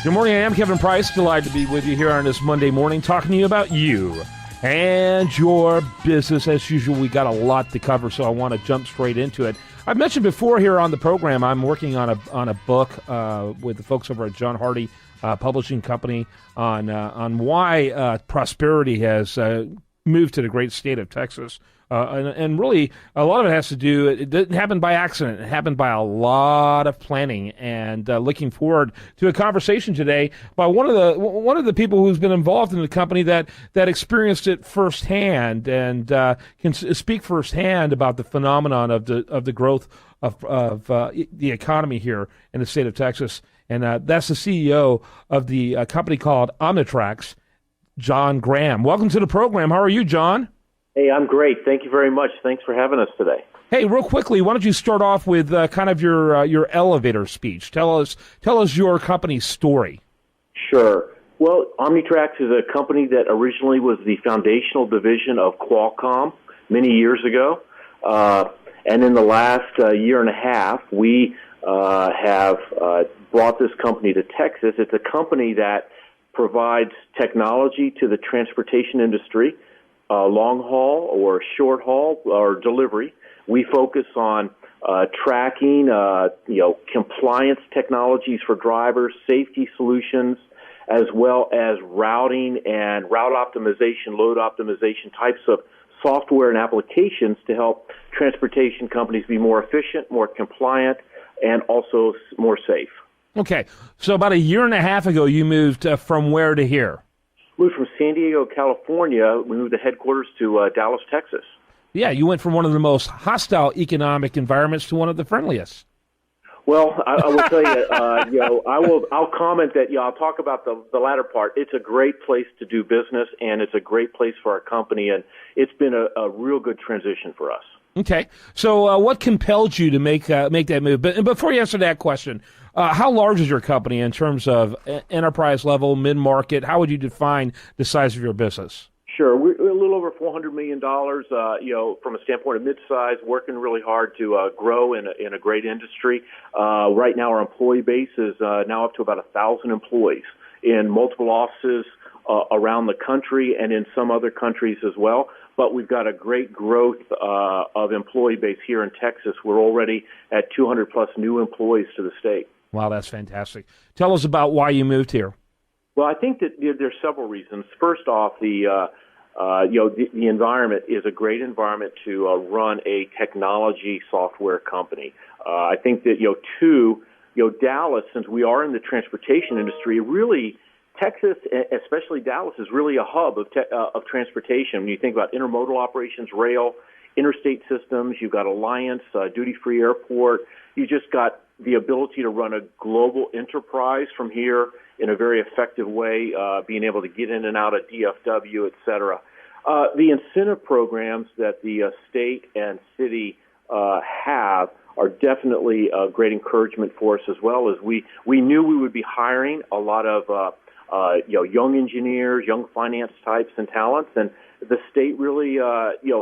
Good morning, I'm Kevin Price. Delighted to be with you here on this Monday morning, talking to you about you and your business. As usual, we got a lot to cover, so I want to jump straight into it. I've mentioned before here on the program, I'm working on a book with the folks over at John Hardy Publishing Company on why prosperity has moved to the great state of Texas. And really, a lot of it has to do, it didn't happen by accident. It happened by a lot of planning, and looking forward to a conversation today by one of the people who's been involved in the company that experienced it firsthand and can speak firsthand about the phenomenon of the growth of the economy here in the state of Texas. And that's the CEO of the company called Omnitrax, John Graham. Welcome to the program. How are you, John? Hey, I'm great. Thank you very much. Thanks for having us today. Hey, real quickly, why don't you start off with kind of your elevator speech? Tell us your company's story. Sure. Well, Omnitrax is a company that originally was the foundational division of Qualcomm many years ago. And in the last year and a half, we have brought this company to Texas. It's a company that provides technology to the transportation industry, long haul or short haul or delivery. We focus on tracking, compliance technologies for drivers, safety solutions, as well as routing and route optimization, load optimization types of software and applications to help transportation companies be more efficient, more compliant, and also more safe. Okay, so about a year and a half ago, you moved from where to here? Moved from San Diego, California. We moved the headquarters to Dallas, Texas. Yeah, you went from one of the most hostile economic environments to one of the friendliest. Well, I will tell you, I'll comment that, I'll talk about the latter part. It's a great place to do business, and it's a great place for our company, and it's been a real good transition for us. Okay, so what compelled you to make that move? But before you answer that question, how large is your company in terms of enterprise level, mid-market? How would you define the size of your business? Sure. We're a little over $400 million, from a standpoint of mid-size, working really hard to grow in a great industry. Right now, our employee base is now up to about 1,000 employees in multiple offices around the country and in some other countries as well. But we've got a great growth of employee base here in Texas. We're already at 200-plus new employees to the state. Wow, that's fantastic. Tell us about why you moved here. Well, I think that there's several reasons. First off, the environment is a great environment to run a technology software company. I think that, two, Dallas, since we are in the transportation industry, really Texas, especially Dallas, is really a hub of transportation. When you think about intermodal operations, rail, interstate systems, you've got Alliance, duty-free airport. You just got the ability to run a global enterprise from here in a very effective way, being able to get in and out of DFW, et cetera. The incentive programs that the state and city have are definitely a great encouragement for us, as well as we knew we would be hiring a lot of young engineers, young finance types and talents, and the state really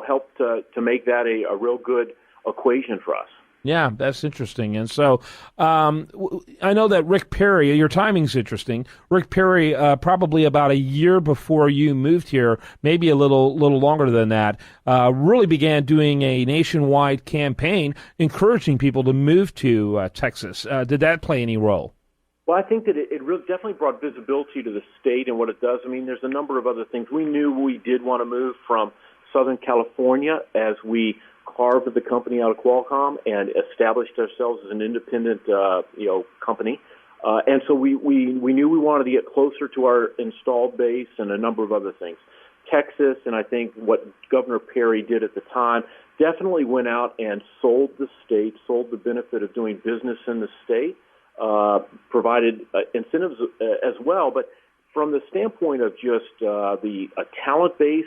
helped to make that a real good equation for us. Yeah, that's interesting. And so I know that Rick Perry, your timing's interesting. Rick Perry, probably about a year before you moved here, maybe a little longer than that, really began doing a nationwide campaign encouraging people to move to Texas. Did that play any role? Well, I think that it really definitely brought visibility to the state and what it does. I mean, there's a number of other things. We knew we did want to move from Southern California as we carved the company out of Qualcomm and established ourselves as an independent, company. And so we knew we wanted to get closer to our installed base and a number of other things. Texas, and I think what Governor Perry did at the time, definitely went out and sold the state, sold the benefit of doing business in the state, provided incentives as well. But from the standpoint of just the talent base,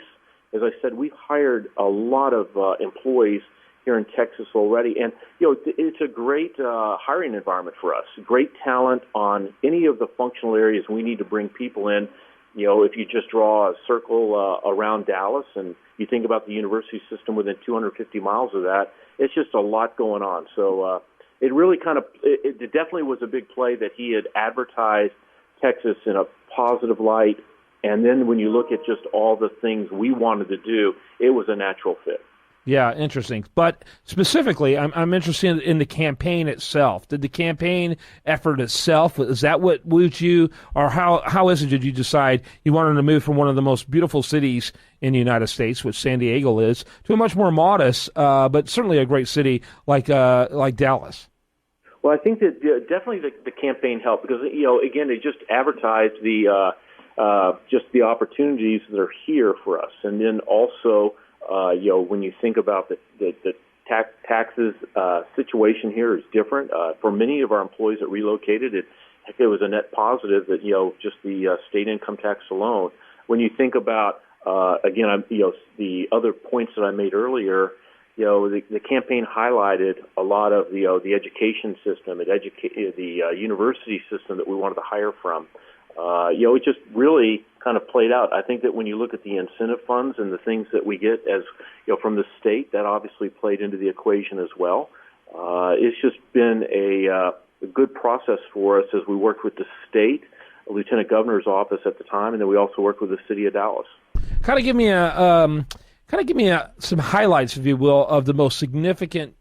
as I said, we've hired a lot of employees here in Texas already. And, it's a great hiring environment for us. Great talent on any of the functional areas we need to bring people in. If you just draw a circle around Dallas and you think about the university system within 250 miles of that, it's just a lot going on. So it really it definitely was a big play that he had advertised Texas in a positive light. And then when you look at just all the things we wanted to do, it was a natural fit. Yeah, interesting. But specifically, I'm interested in the campaign itself. Did the campaign effort itself, is that what moved you, or how is it did you decide you wanted to move from one of the most beautiful cities in the United States, which San Diego is, to a much more modest, but certainly a great city like Dallas? Well, I think that definitely the campaign helped because, again, they just advertised just the opportunities that are here for us. And then also, when you think about the taxes situation here is different. For many of our employees that relocated, it was a net positive that, just the state income tax alone. When you think about, again, the other points that I made earlier, the campaign highlighted a lot of the education system, the university system that we wanted to hire from. It just really kind of played out. I think that when you look at the incentive funds and the things that we get as from the state, that obviously played into the equation as well. It's just been a good process for us as we worked with the state, Lieutenant Governor's office at the time, and then we also worked with the city of Dallas. Kind of give me some highlights, if you will, of the most significant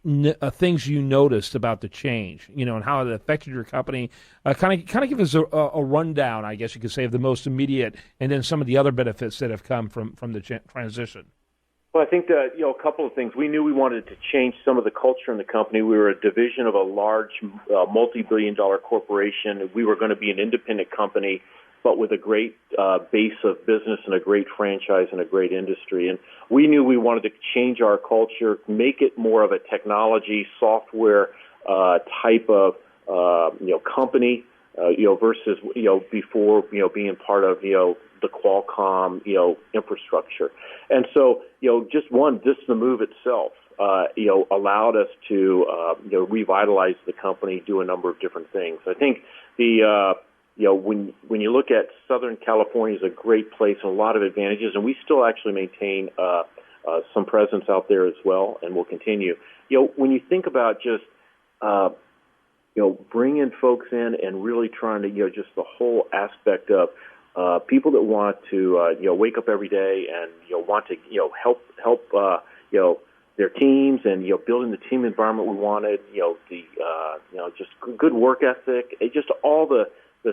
things you noticed about the change, and how it affected your company. Kind of give us a rundown, I guess you could say, of the most immediate, and then some of the other benefits that have come from the transition. Well, I think that, a couple of things. We knew we wanted to change some of the culture in the company. We were a division of a large multi-billion-dollar corporation. We were going to be an independent company, but with a great base of business and a great franchise and a great industry. And we knew we wanted to change our culture, make it more of a technology, software type of company, versus before being part of the Qualcomm infrastructure. And so just the move itself allowed us to revitalize the company, do a number of different things. I think when you look at Southern California is a great place and a lot of advantages, and we still actually maintain some presence out there as well, and we'll continue. When you think about just bringing folks in and really trying to just the whole aspect of people that want to wake up every day and want to help their teams and building the team environment we wanted, just good work ethic, just all the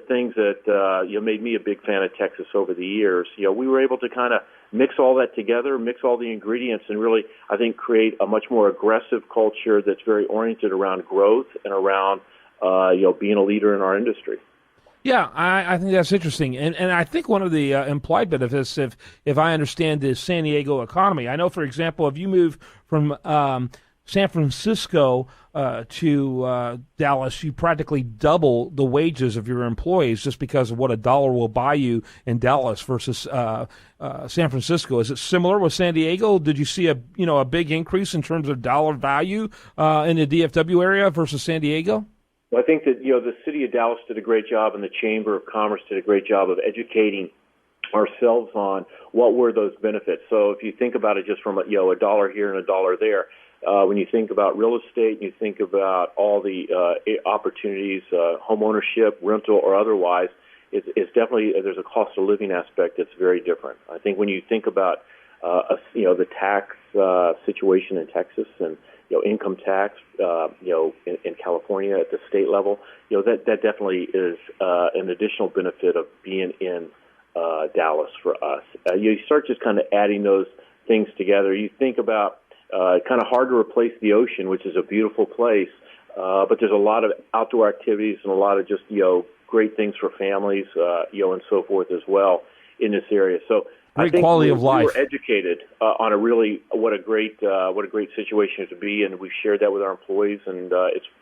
things that made me a big fan of Texas over the years. We were able to kind of mix all that together, mix all the ingredients, and really, I think, create a much more aggressive culture that's very oriented around growth and around being a leader in our industry. Yeah, I think that's interesting, and I think one of the implied benefits, if I understand the San Diego economy, I know, for example, if you move from San Francisco to Dallas, you practically double the wages of your employees just because of what $1 will buy you in Dallas versus San Francisco. Is it similar with San Diego? Did you see a big increase in terms of dollar value in the DFW area versus San Diego? Well, I think that the city of Dallas did a great job, and the Chamber of Commerce did a great job of educating ourselves on what were those benefits. So if you think about it just from a $1 here and $1 there, when you think about real estate, you think about all the opportunities, home ownership, rental, or otherwise, it's definitely, there's a cost of living aspect that's very different. I think when you think about the tax situation in Texas and income tax, in California at the state level, that definitely is an additional benefit of being in Dallas for us. You start just kind of adding those things together. You think about kind of hard to replace the ocean, which is a beautiful place, but there's a lot of outdoor activities and a lot of just great things for families, and so forth as well in this area. So great quality of life. We were educated on what a great situation to be, and we shared that with our employees, and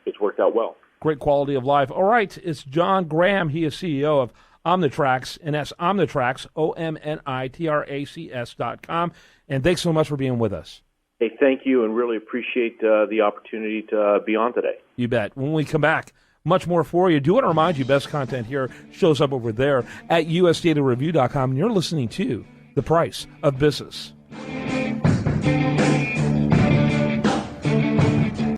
it's worked out well. Great quality of life. All right, it's John Graham. He is CEO of Omnitracs, and that's Omnitracs, OMNITRACS.com. And thanks so much for being with us. Hey, thank you, and really appreciate the opportunity to be on today. You bet. When we come back, much more for you. Do want to remind you, best content here shows up over there at usdatareview.com, and you're listening to The Price of Business.